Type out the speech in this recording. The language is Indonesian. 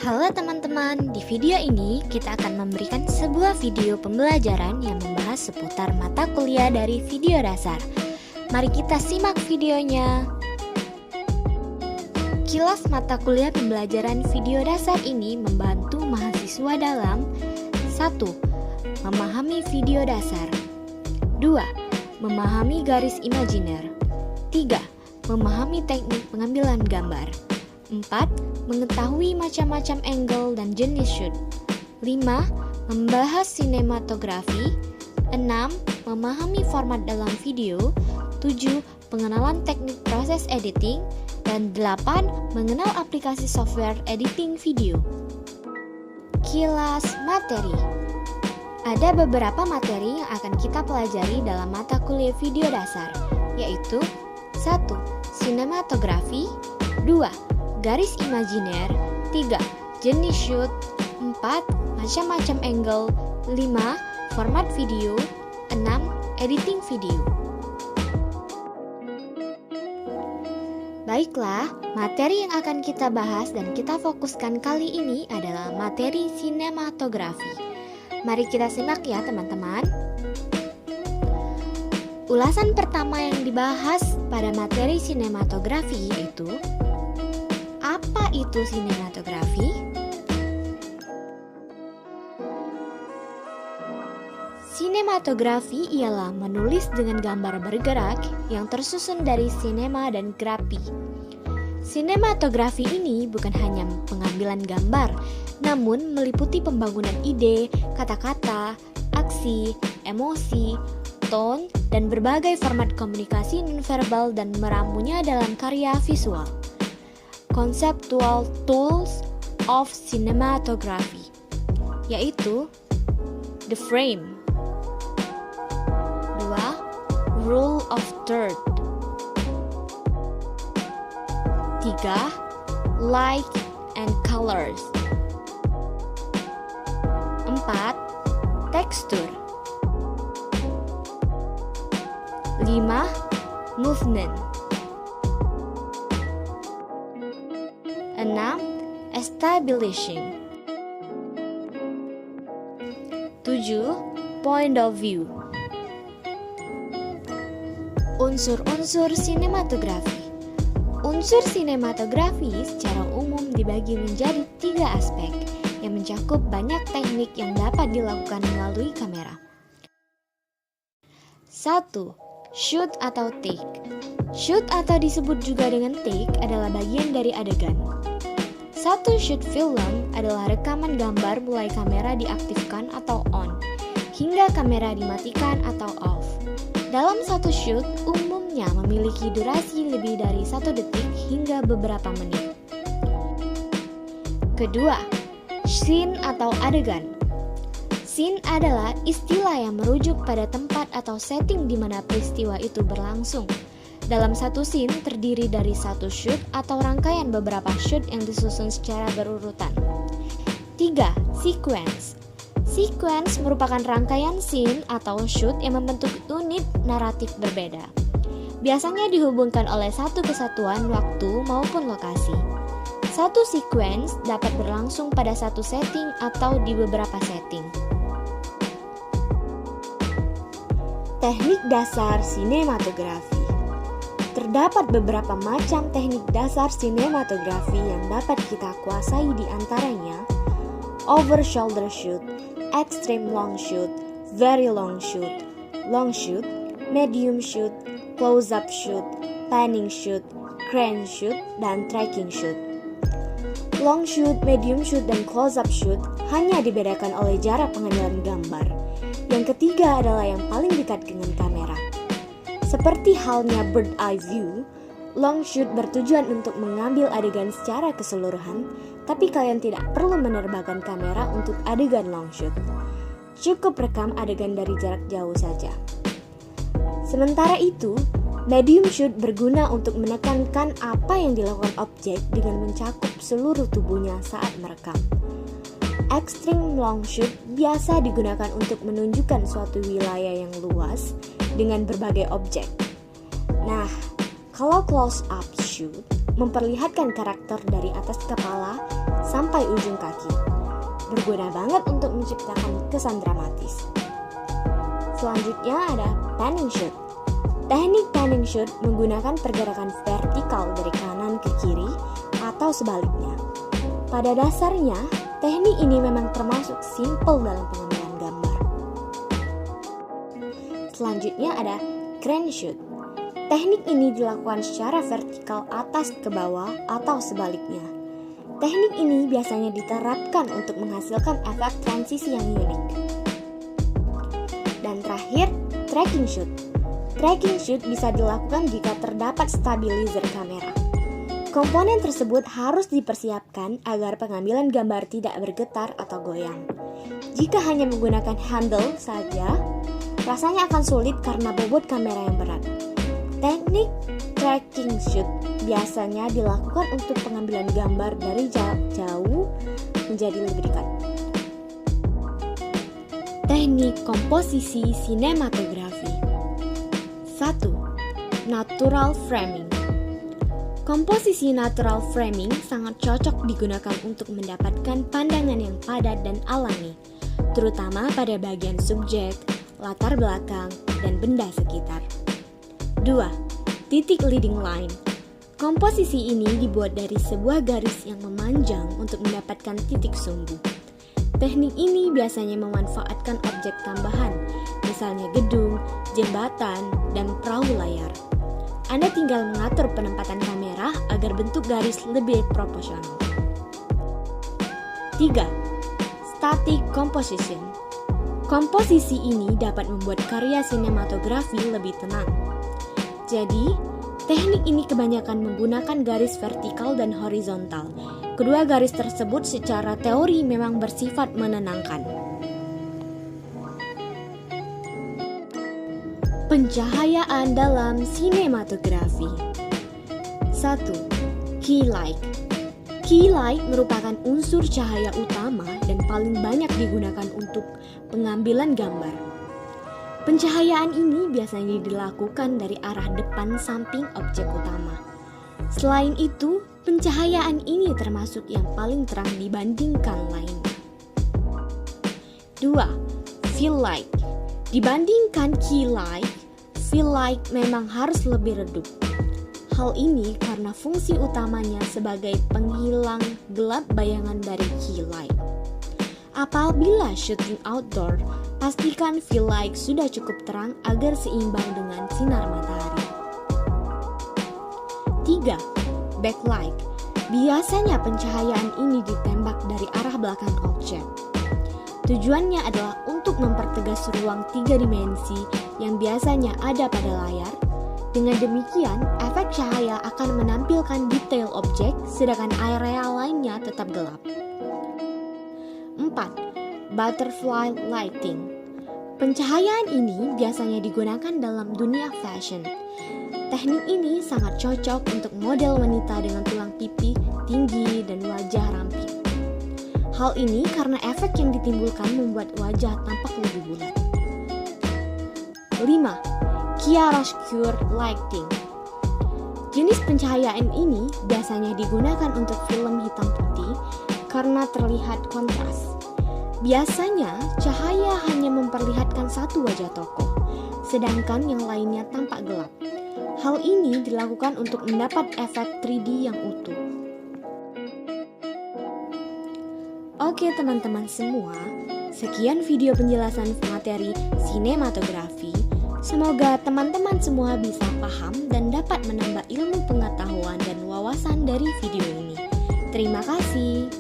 Halo teman-teman, di video ini kita akan memberikan sebuah video pembelajaran yang membahas seputar mata kuliah dari video dasar. Mari kita simak videonya. Kilas mata kuliah pembelajaran video dasar ini membantu mahasiswa dalam 1. Memahami video dasar 2. Memahami garis imajiner 3. Memahami teknik pengambilan gambar 4. Mengetahui macam-macam angle dan jenis shoot 5. Membahas sinematografi 6. Memahami format dalam video 7. Pengenalan teknik proses editing dan 8. Mengenal aplikasi software editing video. Kilas materi. Ada beberapa materi yang akan kita pelajari dalam mata kuliah video dasar, yaitu 1. Sinematografi 2. Garis imajiner 3. Jenis shoot 4. Macam-macam angle 5. Format video 6. Editing video. Baiklah, materi yang akan kita bahas dan kita fokuskan kali ini adalah materi sinematografi. Mari kita simak ya teman-teman. Ulasan pertama yang dibahas pada materi sinematografi yaitu apa itu sinematografi? Sinematografi ialah menulis dengan gambar bergerak yang tersusun dari sinema dan grafi. Sinematografi ini bukan hanya pengambilan gambar, namun meliputi pembangunan ide, kata-kata, aksi, emosi, tone, dan berbagai format komunikasi nonverbal dan meramunya dalam karya visual. Conceptual tools of cinematography, yaitu the frame 2. Rule of third 3. Light and colors 4. Texture 5. Movement 6. Establishing 7. Point of view. Unsur-unsur sinematografi. Unsur sinematografi secara umum dibagi menjadi 3 aspek yang mencakup banyak teknik yang dapat dilakukan melalui kamera. 1. Shoot atau take. Shoot atau disebut juga dengan take adalah bagian dari adegan. Satu shoot film adalah rekaman gambar mulai kamera diaktifkan atau on, hingga kamera dimatikan atau off. Dalam satu shoot umumnya memiliki durasi lebih dari 1 detik hingga beberapa menit. Kedua, scene atau adegan. Scene adalah istilah yang merujuk pada tempat atau setting di mana peristiwa itu berlangsung. Dalam satu scene terdiri dari satu shoot atau rangkaian beberapa shoot yang disusun secara berurutan. 3. Sequence. Sequence merupakan rangkaian scene atau shoot yang membentuk unit naratif berbeda. Biasanya dihubungkan oleh satu kesatuan waktu maupun lokasi. Satu sequence dapat berlangsung pada satu setting atau di beberapa setting. Teknik dasar sinematografi. Terdapat beberapa macam teknik dasar sinematografi yang dapat kita kuasai, di antaranya over shoulder shoot, extreme long shoot, very long shoot, medium shoot, close up shoot, panning shoot, crane shoot, dan tracking shoot. Long shoot, medium shoot, dan close up shoot hanya dibedakan oleh jarak pengambilan gambar. Yang ketiga adalah yang paling dekat dengan kamera. Seperti halnya bird eye view, long shoot bertujuan untuk mengambil adegan secara keseluruhan, tapi kalian tidak perlu menerbangkan kamera untuk adegan long shoot. Cukup rekam adegan dari jarak jauh saja. Sementara itu, medium shoot berguna untuk menekankan apa yang dilakukan objek dengan mencakup seluruh tubuhnya saat merekam. Extreme long shoot biasa digunakan untuk menunjukkan suatu wilayah yang luas dengan berbagai objek. Nah, kalau close up shoot memperlihatkan karakter dari atas kepala sampai ujung kaki. Berguna banget untuk menciptakan kesan dramatis. Selanjutnya ada panning shoot. Teknik panning shoot menggunakan pergerakan vertikal dari kanan ke kiri atau sebaliknya. Pada dasarnya, teknik ini memang termasuk simple dalam pengambilan gambar. Selanjutnya ada crane shoot. Teknik ini dilakukan secara vertikal atas ke bawah atau sebaliknya. Teknik ini biasanya diterapkan untuk menghasilkan efek transisi yang unik. Dan terakhir, tracking shoot. Tracking shoot bisa dilakukan jika terdapat stabilizer kamera. Komponen tersebut harus dipersiapkan agar pengambilan gambar tidak bergetar atau goyang. Jika hanya menggunakan handle saja, rasanya akan sulit karena bobot kamera yang berat. Teknik tracking shoot biasanya dilakukan untuk pengambilan gambar dari jarak jauh menjadi lebih dekat. Teknik komposisi sinematografi. 1. Natural framing. Komposisi natural framing sangat cocok digunakan untuk mendapatkan pandangan yang padat dan alami, terutama pada bagian subjek, latar belakang, dan benda sekitar. 2. Titik leading line. Komposisi ini dibuat dari sebuah garis yang memanjang untuk mendapatkan titik sumbu. Teknik ini biasanya memanfaatkan objek tambahan, misalnya gedung, jembatan, dan perahu layar. Anda tinggal mengatur penempatan kamera agar bentuk garis lebih proporsional. 3. Static composition. Komposisi ini dapat membuat karya sinematografi lebih tenang. Jadi, teknik ini kebanyakan menggunakan garis vertikal dan horizontal. Kedua garis tersebut secara teori memang bersifat menenangkan. Pencahayaan dalam sinematografi. 1. Key light. Key light merupakan unsur cahaya utama dan paling banyak digunakan untuk pengambilan gambar. Pencahayaan ini biasanya dilakukan dari arah depan samping objek utama. Selain itu, pencahayaan ini termasuk yang paling terang dibandingkan lainnya. 2. Fill light. Dibandingkan key light, fill light memang harus lebih redup. Hal ini karena fungsi utamanya sebagai penghilang gelap bayangan dari key light. Apabila shooting outdoor, pastikan fill light sudah cukup terang agar seimbang dengan sinar matahari. 3. Backlight. Biasanya pencahayaan ini ditembak dari arah belakang objek. Tujuannya adalah untuk mempertegas ruang 3 dimensi yang biasanya ada pada layar. Dengan demikian, efek cahaya akan menampilkan detail objek, sedangkan area lainnya tetap gelap. 4. Butterfly lighting. Pencahayaan ini biasanya digunakan dalam dunia fashion. Teknik ini sangat cocok untuk model wanita dengan tulang pipi tinggi dan wajah ramping. Hal ini karena efek yang ditimbulkan membuat wajah tampak lebih bulat. 5. Chiaroscure lighting. Jenis pencahayaan ini biasanya digunakan untuk film hitam putih karena terlihat kontras. Biasanya, cahaya hanya memperlihatkan satu wajah tokoh, sedangkan yang lainnya tampak gelap. Hal ini dilakukan untuk mendapat efek 3D yang utuh. Oke teman-teman semua, sekian video penjelasan materi sinematografi. Semoga teman-teman semua bisa paham dan dapat menambah ilmu pengetahuan dan wawasan dari video ini. Terima kasih.